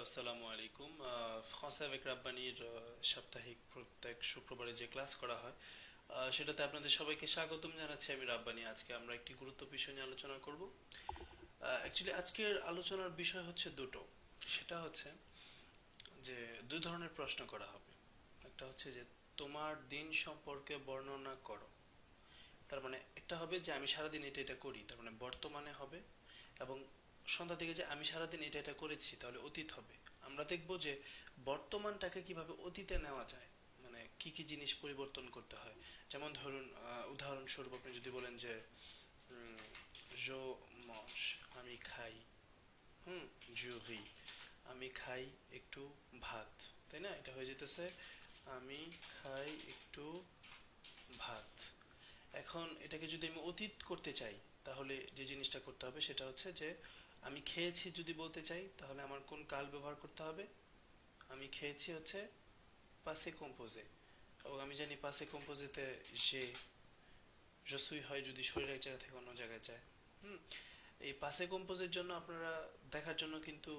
আসসালামু আলাইকুম। France avec রাব্বানির সাপ্তাহিক প্রত্যেক শুক্রবারে যে ক্লাস করা হয় সেটাতে আপনাদের সবাইকে স্বাগতম জানাচ্ছি। আমি রাব্বানি। আজকে আমরা একটি গুরুত্ব বিষয় নিয়ে আলোচনা করব। অ্যাকচুয়ালি আজকের আলোচনার বিষয় হচ্ছে দুটো। সেটা হচ্ছে যে দুই ধরনের প্রশ্ন করা হবে। একটা হচ্ছে যে তোমার দিন সম্পর্কে বর্ণনা করো। তার মানে একটা হবে যে আমি সারাদিন এটা এটা করি, তার মানে বর্তমানে হবে। এবং সন্ধ্যা থেকে যে আমি সারাদিন এটা এটা করেছি, তাহলে অতীত হবে। আমরা দেখব যে বর্তমানটাকে কিভাবে অতীতে নেওয়া যায়, মানে কি কি জিনিস পরিবর্তন করতে হয়। যেমন ধরুন, উদাহরণস্বরূপ আপনি যদি বলেন যে জো মশ, আমি খাই, জুরি, আমি খাই একটু ভাত, তাই না? এটা হয়ে যেতেছে আমি খাই একটু ভাত। এখন এটাকে যদি আমি অতীত করতে চাই, তাহলে যে জিনিসটা করতে হবে সেটা হচ্ছে যে আমি খেয়েছি যদি বলতে চাই, তাহলে আমার কোন কাল ব্যবহার করতে হবে? আমি খেয়েছি হচ্ছে পাসে কম্পোজে। এবং আমি জানি পাসে কম্পোজেতে যে রসুই হয় যদি শরীরের জায়গা থেকে অন্য জায়গায় যায়। হুম এই পাসে কম্পোজের জন্য আপনারা দেখার জন্য কিন্তু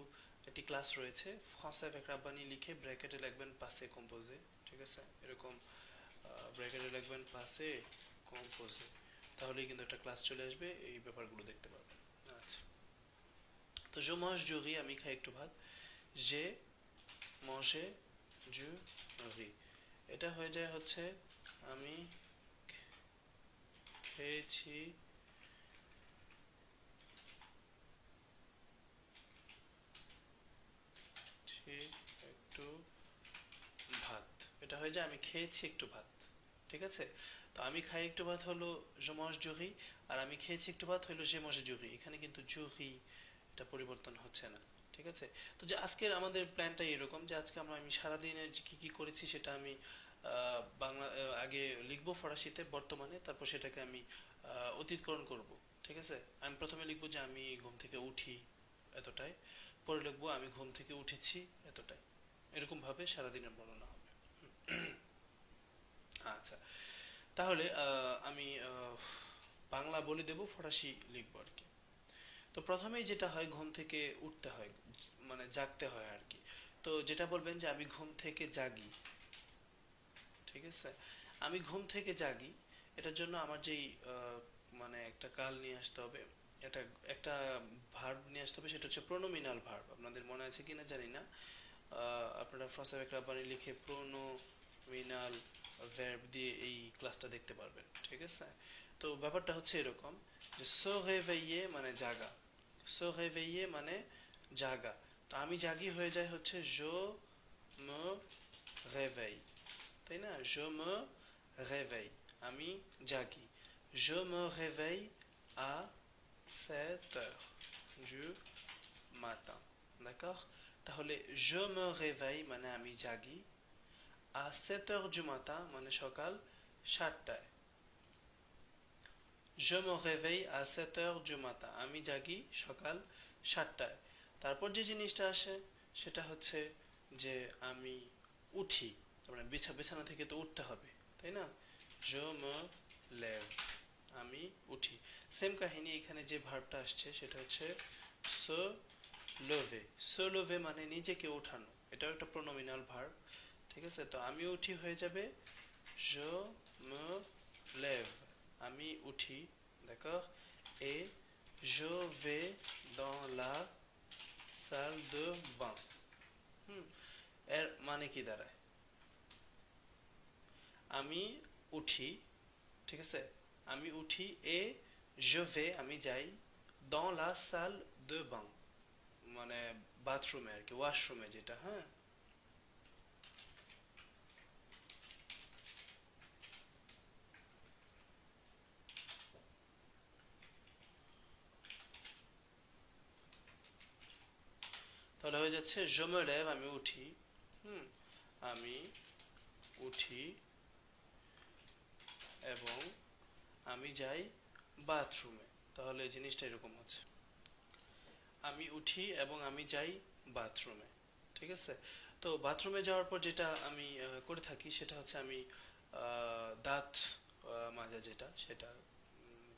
একটি ক্লাস রয়েছে। ফ্রান্সে avec রাব্বানি লিখে ব্র্যাকেটে লিখবেন পাসে কম্পোজে। ঠিক আছে, এরকম ব্র্যাকেটে লিখবেন পাসে কম্পোজে, তাহলেই কিন্তু একটা ক্লাস চলে আসবে, এই ব্যাপারগুলো দেখতে পারবেন। আচ্ছা, তো je mange du riz, আমি খাই একটু ভাত। j'ai mangé du riz, এটা হয়ে যায় হচ্ছে আমি খেয়েছি একটু ভাত। এটা হয়ে যায় আমি খেয়েছি একটু ভাত। ঠিক আছে, তো আমি খাই একটু ভাত হলো je mange du riz, আর আমি খেয়েছি একটু ভাত হলো j'ai mangé du riz। এখানে কিন্তু du riz এটা পরিবর্তন হচ্ছে না। ঠিক আছে, তো যে আজকের আমাদের প্ল্যানটা এরকম যে আজকে আমি সারাদিনের যে কি কি করেছি সেটা আমি বাংলা আগে লিখবো ফরাসিতে বর্তমানে, তারপর সেটাকে আমি অতীতকরণ করব। ঠিক আছে, আমি প্রথমে লিখবো যে আমি ঘুম থেকে উঠি এতটাই, পরে লিখবো আমি ঘুম থেকে উঠেছি এতটাই। এরকম ভাবে সারাদিনের বর্ণনা হবে। আচ্ছা, তাহলে আমি বাংলা বলে দেব, ফরাসি লিখবো আর কি। তো প্রথমেই যেটা হয়, ঘুম থেকে উঠতে হয়, মানে জাগতে হয় আর কি। তো যেটা বলবেন যে আমি ঘুম থেকে জাগি। ঠিক আছে, আমি ঘুম থেকে জাগি, এটার জন্য আমার যেই মানে একটা কাল নিয়ে আসতে হবে, এটা একটা ভার্ব নিয়ে আসতে হবে, সেটা হচ্ছে প্রোনোমিনাল ভার্ব। আপনাদের মনে আছে কিনা জানি না। আপনারা ফ্রান্সে avec রাব্বানি লিখে প্রোনোমিনাল ভার্ব দিয়ে এই ক্লাসটা দেখতে পারবেন। ঠিক আছে, তো ব্যাপারটা হচ্ছে এরকম যে সো réveiller মানে জাগা, সো réveiller মানে জাগা। তো আমি জাগি হয়ে যায় হচ্ছে je me réveille, তাই না? je me réveille, আমি জাগি। je me réveille à 7 heures du matin, d'accord? তাহলে je me réveille মানে আমি জাগি, à 7 heures du matin মানে সকাল 7টায়। je me réveille à 7 heures du matin, আমি জাগি সকাল 7টায়। তারপর যে জিনিসটা আসে সেটা হচ্ছে যে আমি উঠি, মানে বিছানা থেকে তো উঠতে হবে, তাই না? je me lève, আমি উঠি। সেম কাহিনী, এখানে যে ভার্বটা আসছে সেটা হচ্ছে se lever। se lever মানে নিজেকে ওঠানো, এটাও একটা প্রোনোমিনাল ভার্ব। ঠিক আছে, তো আমি উঠি হয়ে যাবে je me lève, আমি উঠি, d'accord? et je vais dans la salle de bain। হুম এর মানে কি দাঁড়ায়? আমি উঠি, ঠিক আছে, আমি উঠি, এ je vais আমি যাই, dans la salle de bain মানে বাথরুমে আর কি, ওয়াশরুমে যেটা। হ্যাঁ, তাহলে হয়ে যাচ্ছে je me lève আমি উঠি, হুম আমি উঠি এবং আমি যাই বাথরুমে। তাহলে জিনিসটা এরকম হচ্ছে আমি উঠি এবং আমি যাই বাথরুমে। ঠিক আছে, তো বাথরুমে যাওয়ার পর যেটা আমি করে থাকি সেটা হচ্ছে আমি দাঁত মাজা, যেটা সেটা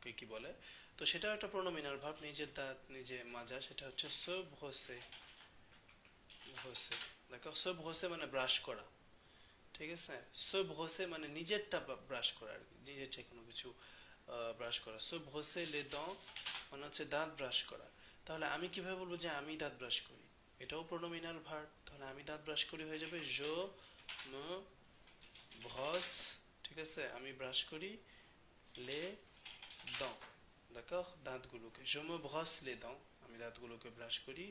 কে কি বলে, তো সেটা একটা প্রোনোমিনাল ভার্ব, নিজের দাঁত নিজে মাজা, সেটা হচ্ছে se brosser, brosser, d'accord? se brosser মানে ব্রাশ করা, ঠিক আছে? se brosser মানে নিজেরটা ব্রাশ করা আর কি, নিজের যে কোনো কিছু ব্রাশ করা। se brosser les dents মানে হচ্ছে দাঁত ব্রাশ করা। তাহলে আমি কিভাবে বলবো যে আমি দাঁত ব্রাশ করি? এটাও প্রোনোমিনাল ভার্ব, তাহলে আমি দাঁত ব্রাশ করি হয়ে যাবে je me brosse, ঠিক আছে? আমি ব্রাশ করি les dents, d'accord? দাঁতগুলোকে je me brosse les dents, আমি দাঁতগুলোকে ব্রাশ করি,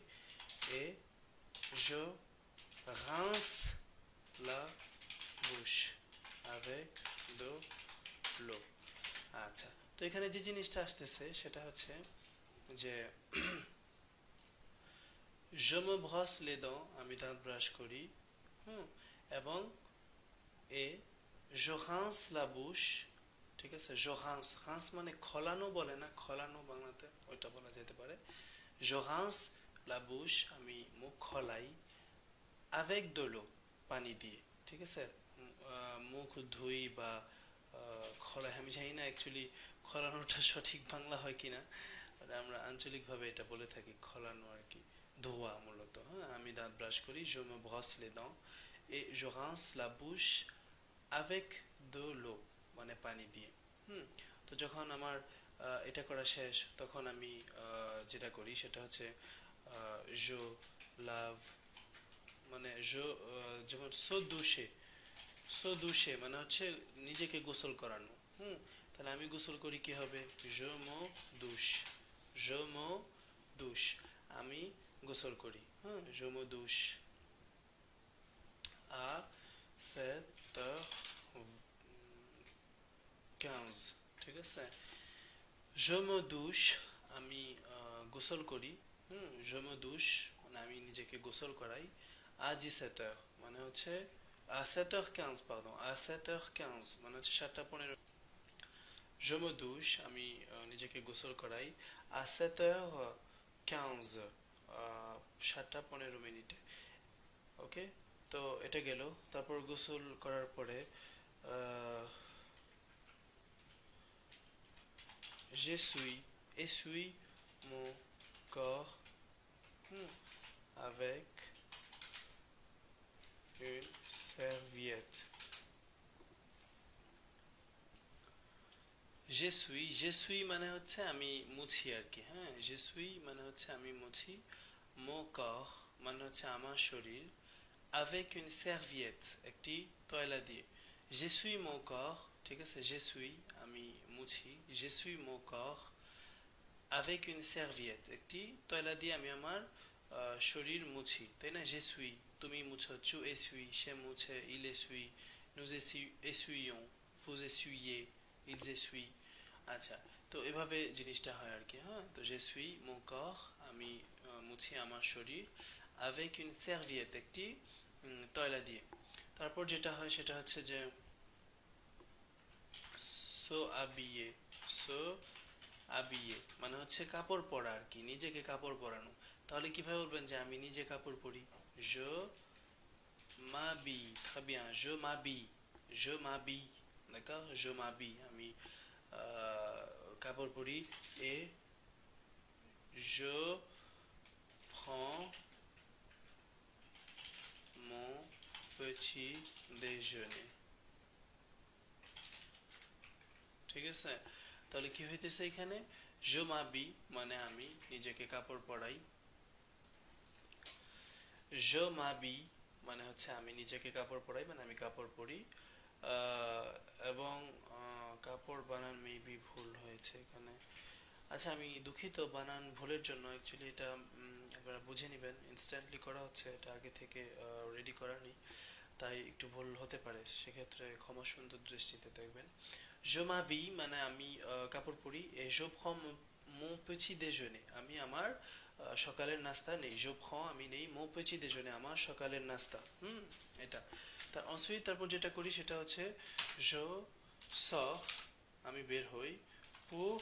et je rince la bouche avec de l'eau। আচ্ছা, তো এখানে যে জিনিসটা আসতেছে সেটা হচ্ছে যে je me brosse les dents, আমি দাঁত ব্রাশ করি, হুম, এবং et je rince la bouche, ঠিক আছে? je rince, rince মানে খোলানো বলে না, খোলানো বাংলাতে ওইটা বলা যেতে পারে। je rince la bouche, আমি মুখ খোলাই, avec de l'eau, পানি দিয়ে, ঠিক আছে? মুখ ধুই বা খোলাই, আমি জানি না অ্যাকচুয়ালি খোলানোটা সঠিক বাংলা হয় কিনা, আমরা আঞ্চলিকভাবে এটা বলে থাকি খোলানো আর কি, ধোয়া মূলত। হ্যাঁ, আমি দাঁত ব্রাশ করি, je me brosse les dents et je rince la bouche avec de l'eau, মানে পানি দিয়ে। হুম, তো যখন আমার এটা করা শেষ তখন আমি যেটা করি সেটা হচ্ছে je lave, মানে যেমন সো দুশে, সো দুশে মানে হচ্ছে নিজেকে গোসল করানো। হুম, তাহলে আমি গোসল করি কি হবে? je me douche, je me douche, আমি গোসল করি। হ্যাঁ, je me douche à 7h15, ঠিক আছে? je me douche, আমি গোসল করি। হুম, je me douche মানে আমি নিজেকে গোসল করাই, à 17h মানে হচ্ছে à 7h15, pardon, à 7h15 মানে হচ্ছে 7টা 15। je me douche, আমি নিজেকে গোসল করাই à 7h15, 7টা 15 মিনিটে। ওকে, তো এটা গেল। তারপর গোসল করার পরে essuie mon corps, avec une serviette। j'essuie মানে হচ্ছে আমি মুছি আর কি। হ্যাঁ, j'essuie মানে হচ্ছে আমি মুছি, mon corps মানে হচ্ছে আমার শরীর, avec une serviette একটি তয়লা দিয়ে। j'essuie mon corps, ঠিক আছে? j'essuie আমি মুছি, j'essuie mon corps avec une serviette একটি তয়লা দিয়ে আমি আমার শরীর মুছি, তাই না? j'essuie, তুমি মুছো, tu essuies, সে মুছে, il essuie, nous essuyons, vous essuyez, ils essuient। আচ্ছা, তো এভাবে জিনিসটা হয় আর কি। হ্যাঁ, তো j'essuie mon corps, আমি মুছি আমার শরীর, avec une serviette একটি তয়লা দিয়ে। তারপর যেটা হয় সেটা হচ্ছে যে se habiller, se habiller মানে হচ্ছে কাপড় পরা আর কি, নিজেকে কাপড় পরানো। তাহলে কিভাবে বলবেন যে আমি নিজে কাপড় পরি? je m'habille, très bien, je m'habille, je m'habille, d'accord? je m'habille, আমি কাপড় পরি, et je prends mon petit déjeuner, ঠিক আছে? তাহলে কি হইতেছে এখানে? je m'habille মানে আমি নিজেকে কাপড় পরাই, je m'habille মানে হচ্ছে আমি নিজেকে কাপড় পরাই, মানে আমি কাপড় পরি। এবং কাপড় বানান মেবি ভুল হয়েছে এখানে। আচ্ছা, আমি দুঃখিত বানান ভুলের জন্য। অ্যাকচুয়ালি এটা একবার বুঝে নেবেন, ইনস্ট্যান্টলি করা হচ্ছে, এটা আগে থেকে রেডি করা নেই, তাই একটু ভুল হতে পারে, সেক্ষেত্রে ক্ষমা সুন্দর দৃষ্টিতে দেখবেন। je m'habille মানে আমি কাপড় পরি, et je prends mon petit déjeuner আমি আমার সকালের নাস্তা নেই। je prends আমি নেই, mon petit déjeuner আমার সকালের নাস্তা। এটা তারপর যেটা করি সেটা হচ্ছে je sors আমি বের হই, pour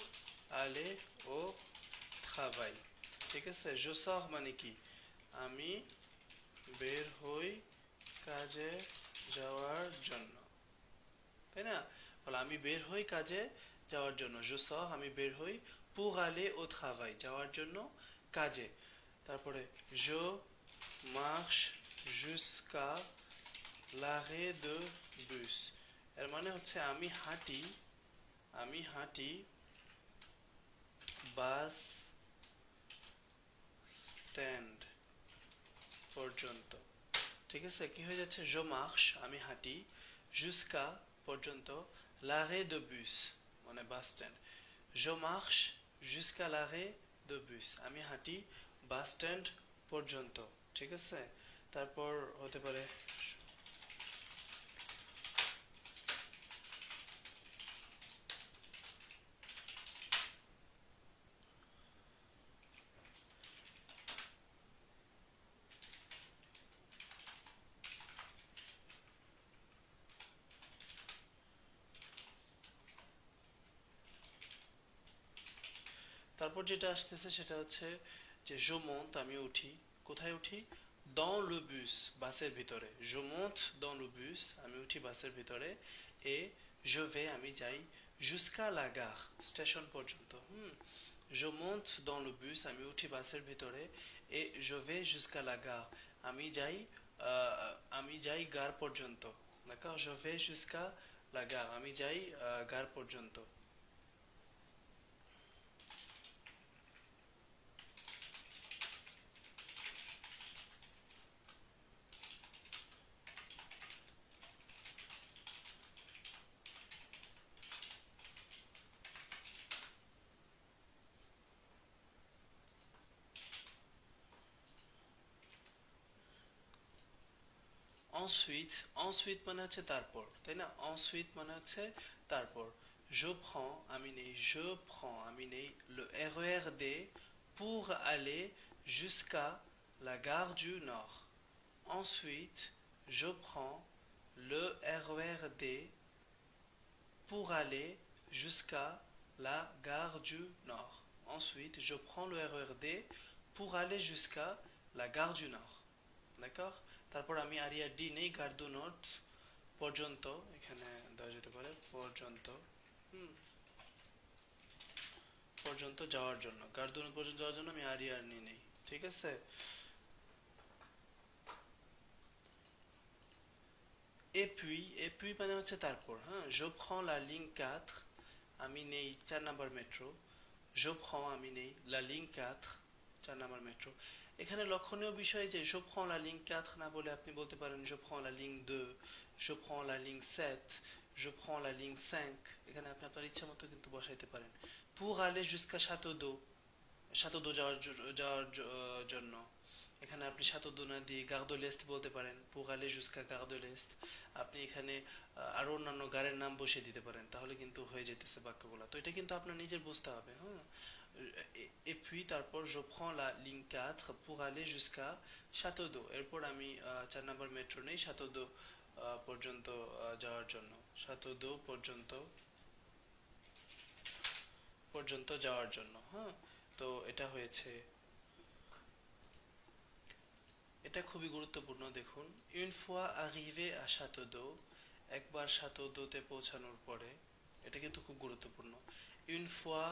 aller au travail, ঠিক আছে? je sors মানে কি? আমি বের হই কাজে যাওয়ার জন্য, তাই না? বলে আমি বের হই কাজে যাওয়ার জন্য, je sors আমি বের হই, pour aller au travail যাওয়ার জন্য কাজে। তারপরে je marche jusqu'à l'arrêt de bus। এর মানে হচ্ছে আমি হাঁটি বাস স্ট্যান্ড পর্যন্ত। ঠিক আছে, কি হয়ে যাচ্ছে, je marche আমি হাঁটি, jusqu'à পর্যন্ত, l'arrêt de bus মানে bus stand. je marche jusqu'à l'arrêt de bus আমি হাঁটি বাস স্ট্যান্ড পর্যন্ত। ঠিক আছে, তারপর হতে পারে তারপর যেটা আসতেছে সেটা হচ্ছে যে je monte আমি উঠি, কোথায় উঠি, dans le bus বাসের ভিতরে, je monte dans le bus আমি উঠি বাসের ভিতরে, et je vais আমি যাই jusqu'à la gare স্টেশন পর্যন্ত। je monte dans le bus আমি উঠি বাসের ভিতরে, et je vais jusqu'à la gare আমি যাই গার পর্যন্ত। d'accord, je vais jusqu'à la gare আমি যাই গার পর্যন্ত। ensuite মানে হচ্ছে তারপর, তাই না, ensuite মানে হচ্ছে তারপর। je prends আমি নেই le RER D pour aller jusqu'à la gare du Nord। ensuite je prends le RER D pour aller jusqu'à la gare du Nord। ensuite je prends le RER D pour aller jusqu'à la gare du Nord। d'accord, তারপর আমি area D নেই গার্দু north পর্যন্ত, এখানে দেওয়া যেতে পারে পর্যন্ত, পর্যন্ত যাওয়ার জন্য, গার্দু নর্থ পর্যন্ত যাওয়ার জন্য আমি আরিয়া নি নেই। ঠিক আছে, et puis মানে হচ্ছে তারপর। হ্যাঁ, je prends la ligne 4 আমি নেই 4 নাম্বার মেট্রো, je prends আমি নেই la ligne 4 4 নাম্বার মেট্রো। এখানে লক্ষণীয় বিষয় যে je prends la ligne 4 না বলে আপনি বলতে পারেন je prends la ligne 2, je prends la ligne 7, je prends la ligne 5। এখানে আপনি আপনার ইচ্ছা মতো কিন্তু বসাইতে পারেন। pour aller jusqu'à Château d'Eau যাওয়ার জন্য, এখানে আপনি Château d'Eau না দিয়ে Gare de l'Est বলতে পারেন, pour aller jusqu'à Gare de l'Est। আপনি এখানে আরো অন্যান্য গাড়ির নাম বসিয়ে দিতে পারেন, তাহলে কিন্তু হয়ে যেতেছে বাক্যগুলো। তো এটা কিন্তু আপনার নিজের বুঝতে হবে। হ্যাঁ, et puis তারপর je prends la ligne 4 pour aller jusqu'à Château d'Eau। এরপর আমি 4 নাম্বার মেট্রো নেই Château d'Eau পর্যন্ত যাওয়ার জন্য, Château d'Eau পর্যন্ত যাওয়ার জন্য। হ্যাঁ, তো এটা হয়েছে, এটা খুবই গুরুত্বপূর্ণ। দেখুন, une fois arrivé à Château d'Eau একবার Château d'Eau তে পৌঁছানোর পরে, এটা কিন্তু খুব গুরুত্বপূর্ণ। une fois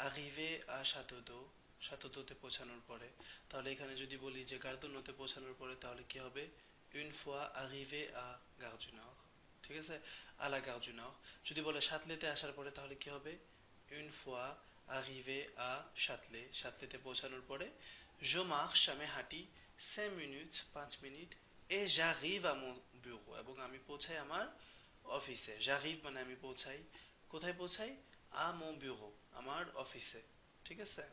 arrivé à Château d'Eau Château d'Eau তে পৌঁছানোর পরে, তাহলে এখানে যদি বলি যে Gare de Nord তে পৌঁছানোর পরে, তাহলে কি হবে, une fois arrivé à Gare du Nord। ঠিক আছে, à la Gare du Nord। যদি বলে Châtelet তে আসার পরে, তাহলে কি হবে, une fois arrivé à Châtelet তে পৌঁছানোর পরে, je marche আমি হাঁটি 5 minutes 5 minute, et j'arrive à mon bureau এবং আমি পৌঁছাই আমার অফিসে। j'arrive মানে আমি পৌঁছাই, কোথায় পৌঁছাই, à mon bureau আমার অফিসে। ঠিক আছে,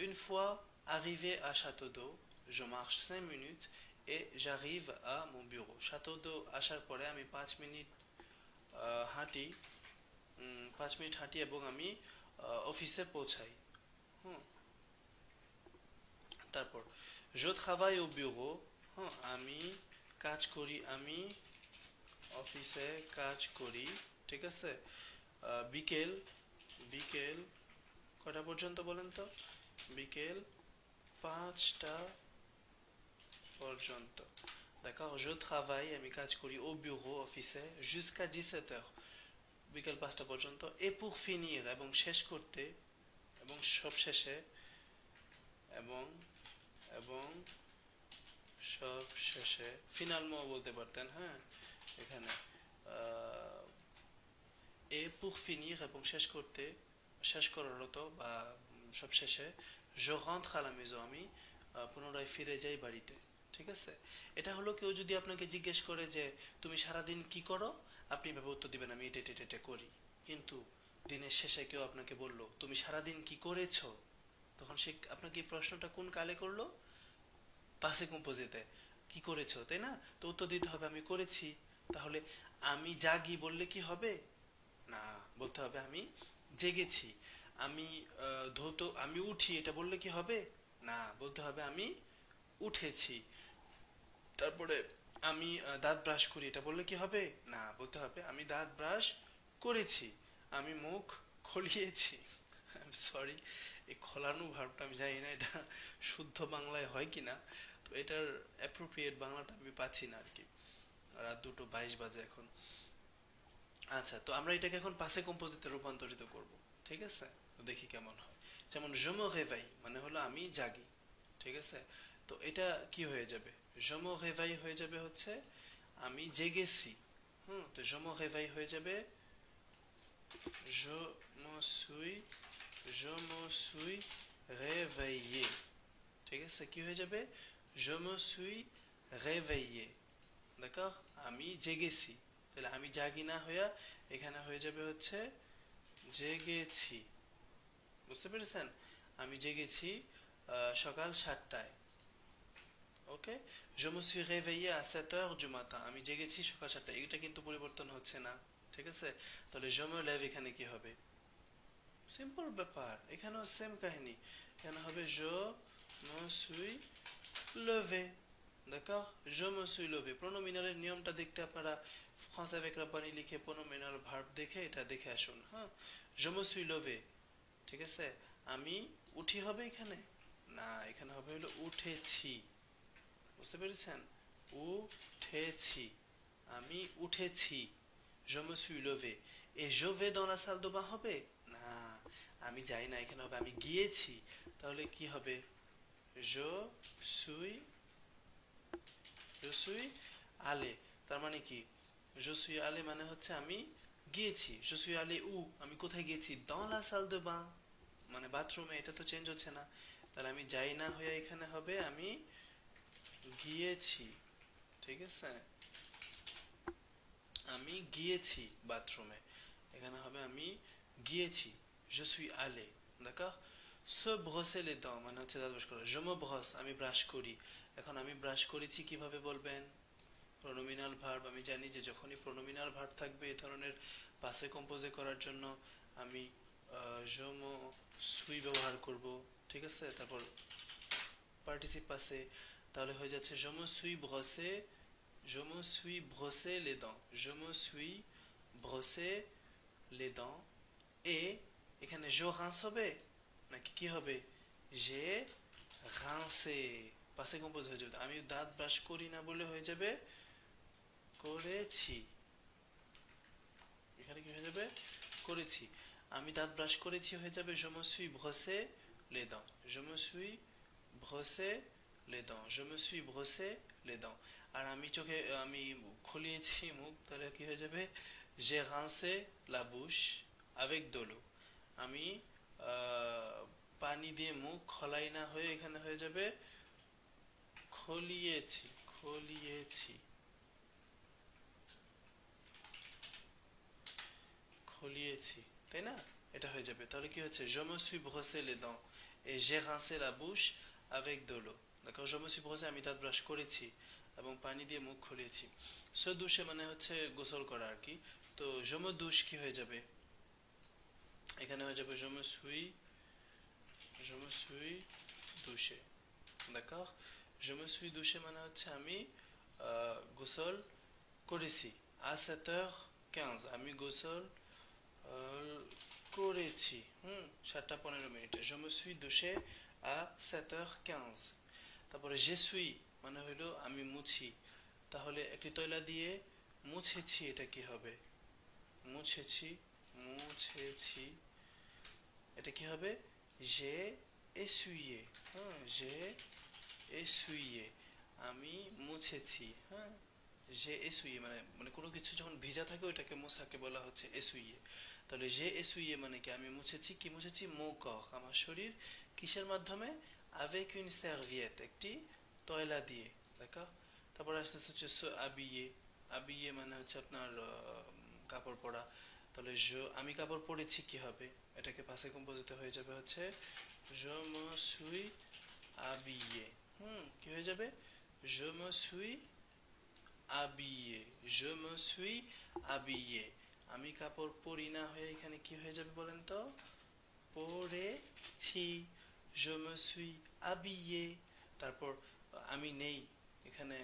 une fois arrivé à Château d'Eau je marche 5 minutes et j'arrive à mon bureau। Château d'Eau আসার পরে আমি 5 মিনিট হাঁটি 5 মিনিট হাঁটি এবং আমি অফিসে পৌঁছাই। তারপর je travaille au bureau, হ্যাঁ, আমি কাজ করি, আমি অফিসে কাজ করি। ঠিক আছে, বিকেল কটা পর্যন্ত বলেন তো, বিকেল 5টা পর্যন্ত। d'accord, je travaille আমি কাজ করি au bureau অফিসে jusqu'à 17h বিকেল 5টা পর্যন্ত, et pour finir এবং শেষ করতে, এবং সব শেষে, এবং সব শেষে, ফিনালমো বলতে পারতেন, হ্যাঁ এখানে এ pour finir এবং শেষ করতে, শেষ করার তো বা সব শেষে je rentre à la maison, আমি পুনরায় ফিরে যাই বাড়িতে। ঠিক আছে, এটা হলো কেউ যদি আপনাকে জিজ্ঞেস করে যে তুমি সারাদিন কি করো, আপনি এভাবে উত্তর দিবেন আমি এটা এটা এটা করি। কিন্তু দিনের শেষে কেউ আপনাকে বলল তুমি সারাদিন কি করেছো, তখন সে আপনাকে এই প্রশ্নটা কোন কালে করলো? পাসে কম্পোজিটে। কি করেছো, তাই না? তো উত্তর দিতে হবে আমি করেছি। তাহলে আমি জাগি বললে কি হবে? না, বলতে হবে আমি জেগেছি। আমি আমি উঠি এটা বললে কি হবে? না, বলতে হবে আমি উঠেছি। তারপরে আমি দাঁত ব্রাশ করি এটা বললে কি হবে? না, বলতে হবে আমি দাঁত ব্রাশ করেছি। আমি মুখ খলিয়েছি। সরি, এই খোলানো ভার্বটা আমি জানি না এটা শুদ্ধ বাংলায় হয় কিনা, তো এটার অ্যাপ্রোপ্রিয়েট বাংলাটা আমি পাচ্ছি না আর কি। রাত 2:22 বাজে এখন। আচ্ছা, তো আমরা এটাকে এখন পাসে কম্পোজিটে রূপান্তরিত করব। ঠিক আছে, তো দেখি কেমন হয়। যেমন je me réveille মানে হলো আমি জাগি। ঠিক আছে, তো এটা কি হয়ে যাবে? je me réveille হয়ে যাবে হচ্ছে আমি জেগেছি। তো je me réveille হয়ে যাবে je me suis je me suis réveillé। ঠিক আছে, কি হয়ে যাবে? je me suis réveillé। d'accord, আমি জেগেছি। তাহলে আমি জাগি না হইয়া এখানে হয়ে যাবে হচ্ছে জেগেছি। বুঝতে পেরেছেন? আমি জেগেছি সকাল 7টায়। ওকে, je me suis réveillé à 7 heures du matin, আমি জেগেছি সকাল 7টায়। এটা কিন্তু পরিবর্তন হচ্ছে না। ঠিক আছে, তাহলে je me lève এখানে কি হবে? সিম্পল ব্যাপার, এখানেও সেম কাহিনী। এখানে হবে je me suis levé। d'accord, je me suis levé। প্রোনোমিনালের নিয়মটা দেখতে আপনারা ফ্রান্স avec রাব্বানি লিখে প্রোনোমিনাল ভার্ব দেখে এটা দেখে আসুন। হ্যাঁ, je me suis levé। ঠিক আছে, আমি উঠি হবে এখানে? না, এখানে হবে হলো উঠেছি। বুঝতে পেরেছেন? উঠেছি, আমি উঠেছি। je me suis levé। et je vais dans la salle de bain হবে? না, আমি যাই না, এখানে হবে আমি গিয়েছি। তাহলে কি হবে? je suis je suis allé। তার মানে কি? je suis allé মানে হচ্ছে আমি গিয়েছি। je suis allé où, আমি কোথায় গিয়েছি? dans la salle de bain মানে বাথরুমে। এটা তো চেঞ্জ হচ্ছে না। তাহলে আমি যাই না হয়ে এখানে হবে আমি গিয়েছি। ঠিক আছে, আমি গিয়েছি বাথরুমে, এখানে হবে আমি গিয়েছি। je suis allé। d'accord, se brosser les dents মানে হচ্ছে দাঁত ব্রাশ করা। je me brosse আমি ব্রাশ করি। এখন আমি ব্রাশ করেছি কিভাবে বলবেন? Pronominal verb. আমি জানি যে যখনই প্রোনোমিনাল ভার্ব থাকবে এই ধরনের পাসে কম্পোজে করার জন্য আমি je me suis ব্যবহার করব। ঠিক আছে, তারপর পার্টিসিপ পাসে, তাহলে হয়ে যাচ্ছে je me suis brossé, je me suis brossé les dents, je me suis brossé les dents। et এখানে je rince হবে নাকি কি হবে? j'ai rincé। পাসে কম্পোজ হয়ে যাবে। আমি দাঁত ব্রাশ করি না বলে হয়ে যাবে করেছি। এখানে কি হয়ে যাবে? করেছি। আমি দাঁত ব্রাশ করেছি হয়ে যাবে je me suis brossé les dents, je me suis brossé les dents, je me suis brossé les dents। আর আমি আমি খুলিয়েছি মুখ, তাহলে কি হয়ে যাবে? j'ai rincé la bouche avec de l'eau। আমি পানি দিয়ে মুখ খলাই না হয়ে এখানে হয়ে যাবে খলিয়েছি। খলিয়েছি, খলিয়েছি, তাই না? এটা হয়ে যাবে। তাহলে কি হচ্ছে? je me suis brossé les dents et j'ai rincé la bouche avec de l'eau। d'accord, je me suis brossé আমি দাঁত ব্রাশ করেছি এবং পানি দিয়ে মুখ খলিয়েছি। se doucher মানে হচ্ছে গোসল করা আর কি। তো je me douche কি হয়ে যাবে? এখানে হয়ে যাবে je me suis douché। d'accord, je me suis douché মানে হচ্ছে আমি গোসল করেছি। à 7h15 আমি গোসল করেছি 7:15। je me suis douché à 7h15। তারপরে je suis মানে হলো আমি মুছি। তাহলে একটি তৈলা দিয়ে মুছেছি, এটা কি হবে? মুছেছি, মুছেছি, এটা কি হবে? j'ai essuyé। j'ai essuyé, আমি মুছেছি, হ্যাঁ। যে এসুইয়ে মানে মানে কোনো কিছু যখন ভিজা থাকে ওইটাকে মোছাকে বলা হচ্ছে এসুইয়ে। তাহলে যে এসুইয়ে মানে কি আমি মুছেছি, কি মুছেছি, মো কর আমার শরীর, কিসের মাধ্যমে, avec une serviette একটি তয়লা দিয়ে, দেখো। তারপর আসতেছে হচ্ছে habiller, habiller মানে হচ্ছে আপনার কাপড় পরা। তাহলে আমি কাপড় পরেছি কি হবে, এটাকে পাসে কম্পোজিটে হয়ে যাবে হচ্ছে je me suis habillé। কি হয়ে যাবে, je me suis habillé, je me suis habillé। আমি কাপড় পরি না হয়ে এখানে কি হয়ে যাবে বলেন তো, পরেছি, je me suis habillé। তারপর আমি নেই, এখানে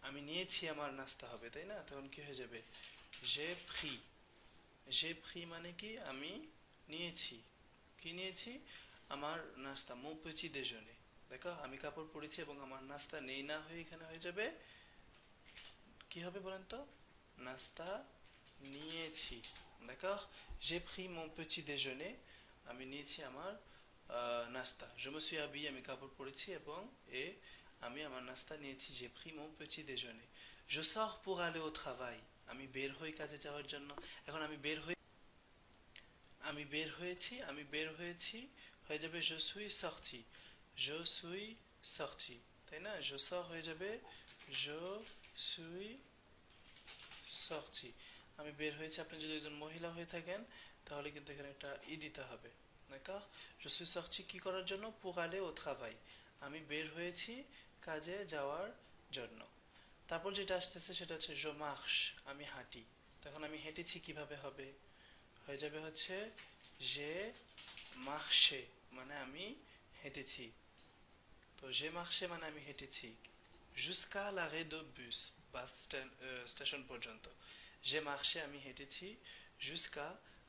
আমি নিয়েছি আমার নাস্তা হবে, তাই না? তখন কি হয়ে যাবে, j'ai pris, j'ai pris মানে কি আমি নিয়েছি, কি নিয়েছি, আমার নাস্তা, mon petit déjeuner। দেখো আমি কাপড় পরেছি এবং আমার নাস্তা নেই না হয়ে এখানে হয়ে যাবে কি হবে বলেন তো, নাস্তা নিয়েছি। দেখো j'ai pris mon petit déjeuner, আমি নিয়েছি আমার নাস্তা। je me suis habillé আমি কাপড় পরেছি এবং আমি আমার নাস্তা নিয়েছি, j'ai pris mon petit déjeuner। je sors pour aller au travail, আমি বের হই কাজে যাওয়ার জন্য। এখন আমি বের হয়েছি হয়ে যাবে je suis sorti, je suis sorti, তাই না? je sors হয়ে যাবে je suis sorti, আমি বের হয়েছি। আপনি যদি একজন মহিলা হয়ে থাকেন তাহলে কিন্তু এখানে একটা দিতে হবে, d'accord। je suis sorti কি করার জন্য, pour aller au travail, আমি বের হয়েছি কাজে যাওয়ার জন্য। তারপর যেটা আসতেছে সেটা হচ্ছে je marche, আমি হাঁটি। তখন আমি হেঁটেছি কিভাবে হবে, হয়ে যাবে হচ্ছে j'ai marché মানে আমি হেঁটেছি। তো j'ai marché মানে আমি হেঁটেছি jusqu'à l'arrêt de bus, bus station পর্যন্ত। j'ai marché আমি হেঁটেছি jusqu'à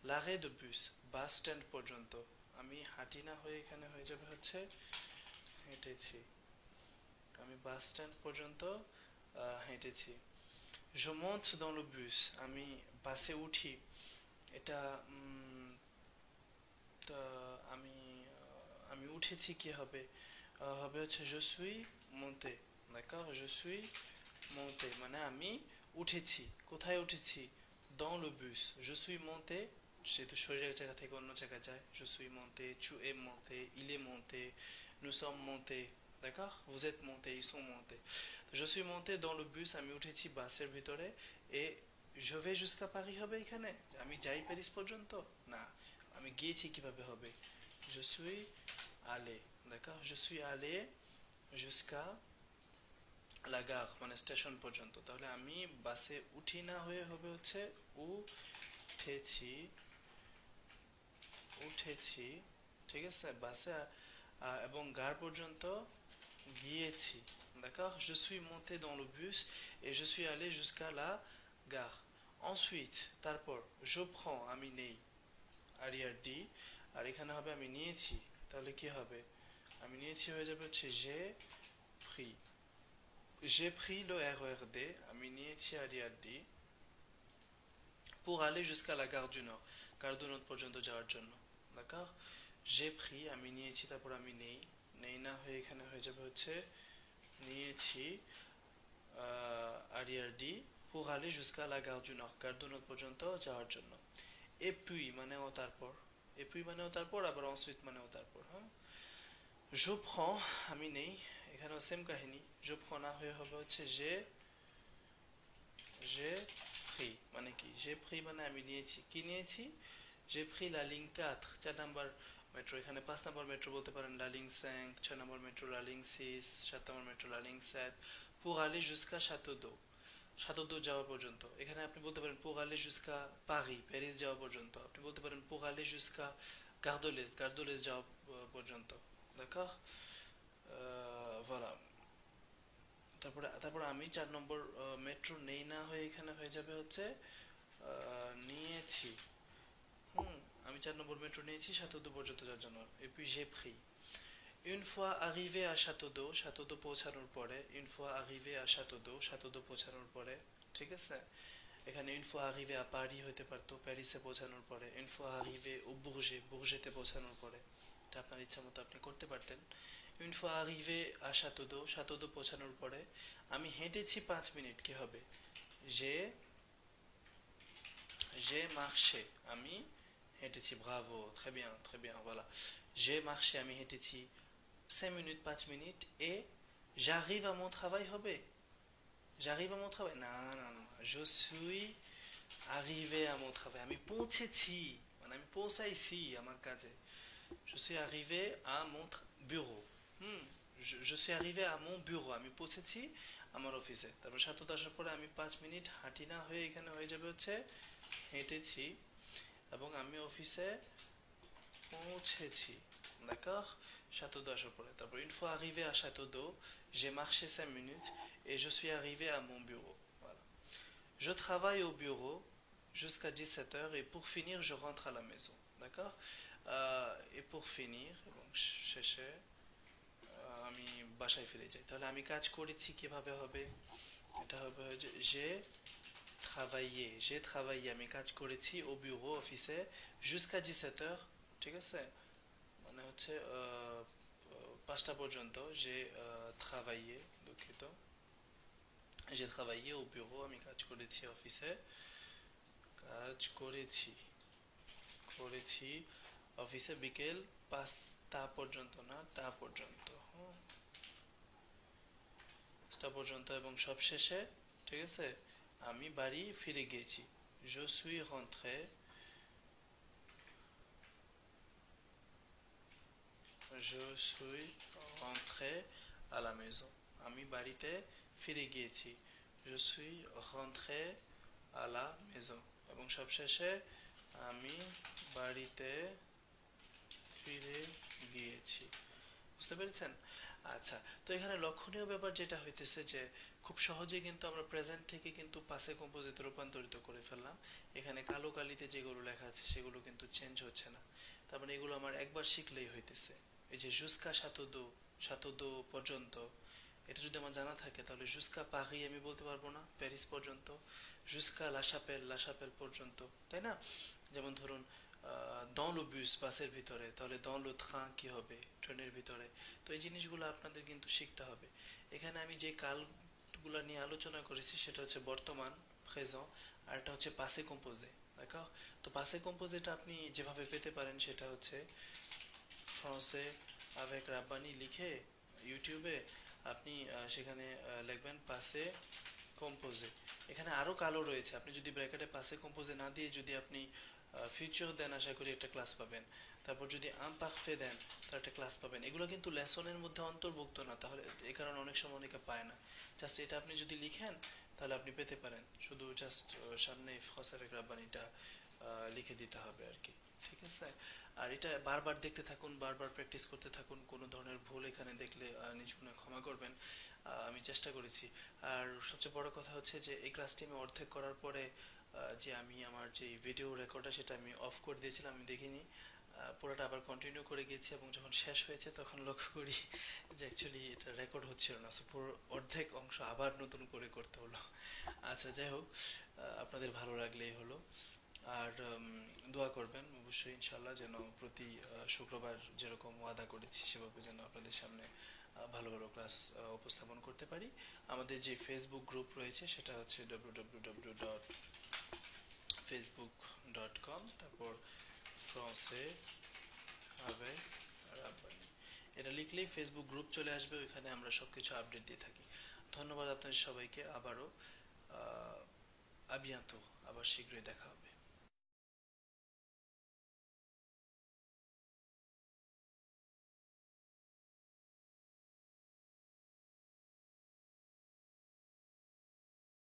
l'arrêt de bus, bus stand পর্যন্ত। আমি হাঁটি না হয়ে এখানে হয়ে যাবে হচ্ছে হেঁটেছি, আমি বাস স্ট্যান্ড পর্যন্ত হেঁটেছি। je monte dans le bus, আমি বাসে উঠি। এটা আমি আমি উঠেছি কি হবে, হবে হচ্ছে je suis monté, d'accord। je suis monté মানে আমি উঠেছি, কোথায় উঠেছি, dans le bus। je suis monté যেহেতু শরীরের জায়গা থেকে অন্য জায়গায় যায়, je suis monté, tu es monté, il est monté, nous sommes montés, d'accord। vous êtes montés, ils sont montés। je suis monté dans le bus, আমি উঠেছি বাসের ভিতরে। et je vais jusqu'à Paris হবে এখানে, আমি যাই প্যারিস পর্যন্ত না, আমি গিয়েছি কিভাবে হবে, je suis allé, d'accord। je suis allé jusqu'à la gare মানে স্টেশন পর্যন্ত। তাহলে আমি বাসে উঠি না হয়ে হবে হচ্ছে উঠেছি, উঠেছি, ঠিক আছে, বাসে এবং গার পর্যন্ত গিয়েছি, d'accord। je suis monté dans le bus et je suis allé jusqu'à la gare। ensuite তারপর je prends আমি নেই, arrière ডি, আর এখানে হবে আমি নিয়েছি। তাহলে কি হবে, আমি নিয়েছি হয়ে যাবে হচ্ছে j'ai pris le RERD, আমি নিয়েছি arrière D, pour aller jusqu'à la gare du Nord, gare du Nord পর্যন্ত যাওয়ার জন্য, d'accord। j'ai pris আমি নিয়েছি, তারপর আমি নেই, নেই না হয়ে এখানে হয়ে যাবে হচ্ছে নিয়েছি arrière D, pour aller jusqu'à la gare du Nord, gare du Nord পর্যন্ত যাওয়ার জন্য। et puis মানেও তারপর, et puis মানেও তারপর, আবার ensuite মানেও তারপর, হ্যাঁ। je prends আমি নেই, এখানেও সেম কাহিনী, je prends না হয়ে হবে হচ্ছে j'ai pris মানে কি, j'ai pris মানে আমি নিয়েছি, কি নিয়েছি, j'ai pris la ligne 4, 4 number metro, এখানে 5 নাম্বার মেট্রো বলতে পারেন la ligne 5, 6 number metro la ligne 6, 7 number metro la ligne 7, pour aller jusqu'à Château d'Eau, Château d'Eau যাওয়া পর্যন্ত। এখানে আপনি বলতে পারেন pour aller jusqu'à Paris, Paris যাওয়া পর্যন্ত। আপনি বলতে পারেন pour aller jusqu'à Gare de l'Est, Gare de l'Est যাওয়া পর্যন্ত, d'accord। voilà। তারপরে আমি 4 নম্বর মেট্রো নেই না হয়ে এখানে হয়ে যাবে হচ্ছে নিয়েছি, আমি 4 নম্বর মেট্রো নিয়েছি Château d'Eau পর্যন্ত যাওয়ার জন্য। et puis j'ai pris une fois arrivé à Château d'Eau, Château d'Eau পৌঁছানোর পরে, une fois arrivé à Château d'Eau, Château d'Eau পৌঁছানোর পরে, ঠিক আছে। এখানে une fois arrivé à Paris হতে পারতো, প্যারিসে পৌঁছানোর পরে। une fois arrivé au Bourget, বুর্জেতে পৌঁছানোর পরে, এটা আপনার ইচ্ছা মতো আপনি করতে পারতেন। Une fois arrivé à Château d'eau পৌঁছানোর পরে আমি হেঁটেছি 5 মিনিট কি হবে j'ai j'ai marché আমি হেঁটেছি bravo très bien voilà j'ai marché আমি হেঁটেছি 5 minutes 5 minutes et j'arrive à mon travail হবে j'arrive à mon travail না না না je suis arrivé à mon travail আমি পৌঁছেছি মানে আমি পৌঁছাইছি আমার কাজে je suis arrivé à mon bureau হুম je suis arrivé à mon bureau আমি পৌঁছেছি আমার অফিসে তারপর 7:10 পরে আমি 5 মিনিট হাঁটি না হয়ে এখানে হয়ে যাবে হচ্ছে হেঁটেছি এবং আমি অফিসে পৌঁছেছি d'accord château d'eau পরে তারপর une fois arrivé à château d'eau j'ai marché 5 minutes et je suis arrivé à mon bureau voilà je travaille au bureau jusqu'à 17 heures et pour finir je rentre à la maison d'accord et pour finir এবং শেষে আমি বাসায় ফিরে যাই তাহলে আমি কাজ করেছি কিভাবে হবে এটা হবে যে j'ai travaillé আমি কাজ করেছি au bureau অফিসে jusqu'à 17 heures ঠিক আছে মানে হচ্ছে 5টা পর্যন্ত j'ai travaillé দুঃখিত j'ai travaillé au bureau আমি কাজ করেছি অফিসে কাজ করেছি অফিসে বিকেল 5টা পর্যন্ত না টা পর্যন্ত টা পর্যন্ত এবং সব শেষে ঠিক আছে আমি বাড়ি ফিরে গিয়েছি je suis rentré à la maison আমি বাড়িতে ফিরে গিয়েছি je suis rentré à la maison এবং সবশেষে আমি বাড়িতে ফিরে গিয়েছি বুঝতে পেরেছেন আচ্ছা তো এখানে লক্ষণীয় ব্যাপার যেটা হইতেছে যে খুব সহজে কিন্তু আমরা প্রেজেন্ট থেকে কিন্তু পাসে কম্পোজিটে রূপান্তরিত করে ফেললাম এখানে কালো কালিতে যেগুলো লেখা আছে সেগুলো কিন্তু চেঞ্জ হচ্ছে না তার মানে এগুলো আমার একবার শিখলেই হইতেছে এই যে জুসকা সাতোদো পর্যন্ত এটা যদি আমার জানা থাকে তাহলে জুসকা পারি আমি বলতে পারবো না প্যারিস পর্যন্ত জুসকা লাশাপেল পর্যন্ত তাই না যেমন ধরুন dans le bus বাসের ভিতরে তাহলে dans le train কি হবে ট্রেনের ভিতরে তো এই জিনিসগুলো আপনাদের কিন্তু শিখতে হবে এখানে আমি যে কালগুলো নিয়ে আলোচনা করেছি সেটা হচ্ছে বর্তমান présent আর এটা হচ্ছে passé composé d'accord তো passé composéটা আপনি যেভাবে পেতে পারেন সেটা হচ্ছে français avec রাব্বানি লিখে ইউটিউবে আপনি সেখানে লিখবেন passé composé এখানে আরো কালো রয়েছে আপনি যদি ব্র্যাকেটে passé composé না দিয়ে যদি আপনি ফিউচার দেন আশা করি একটা ক্লাস পাবেন তারপর যদি ইমপারফে দেন তাহলে একটা ক্লাস পাবেন এগুলো কিন্তু লেসনের মধ্যে অন্তর্ভুক্ত না তাহলে এই কারণে অনেক সময় অনেকে পায় না জাস্ট এটা আপনি যদি লিখেন তাহলে আপনি পেতে পারেন শুধু জাস্ট সামনে ফসা ফেক রাব্বানিটা লিখে দিতে হবে আর কি ঠিক আছে আর এটা বারবার দেখতে থাকুন বারবার প্র্যাকটিস করতে থাকুন কোনো ধরনের ভুল এখানে দেখলে নিজ গুণে ক্ষমা করবেন আমি চেষ্টা করেছি আর সবচেয়ে বড় কথা হচ্ছে যে এই ক্লাসটি আমি অর্ধেক করার পরে যে আমি আমার যে ভিডিও রেকর্ডটা সেটা আমি অফ করে দিয়েছিলাম আমি দেখিনি পুরোটা আবার কন্টিনিউ করে গেছি এবং যখন শেষ হয়েছে তখন লক্ষ্য করি যে অ্যাকচুয়ালি এটা রেকর্ড হচ্ছিল না সো পুরো অর্ধেক অংশ আবার নতুন করে করতে হলো আচ্ছা যাই হোক আপনাদের ভালো লাগলেই হলো আর দোয়া করবেন অবশ্যই ইনশাল্লাহ যেন প্রতি শুক্রবার যেরকম ওয়াদা করেছি সেভাবে যেন আপনাদের সামনে ভালো ভালো ক্লাস উপস্থাপন করতে পারি আমাদের যে ফেসবুক গ্রুপ রয়েছে সেটা হচ্ছে www.facebook.com তারপর français avec রাব্বানি এটা লিখলেই ফেসবুক গ্রুপ চলে আসবে ওইখানে আমরা সবকিছু আপডেট দিয়ে থাকি ধন্যবাদ আপনাদের সবাইকে আবারও আ বিয়ান্তো আবার শীঘ্রই দেখা হবে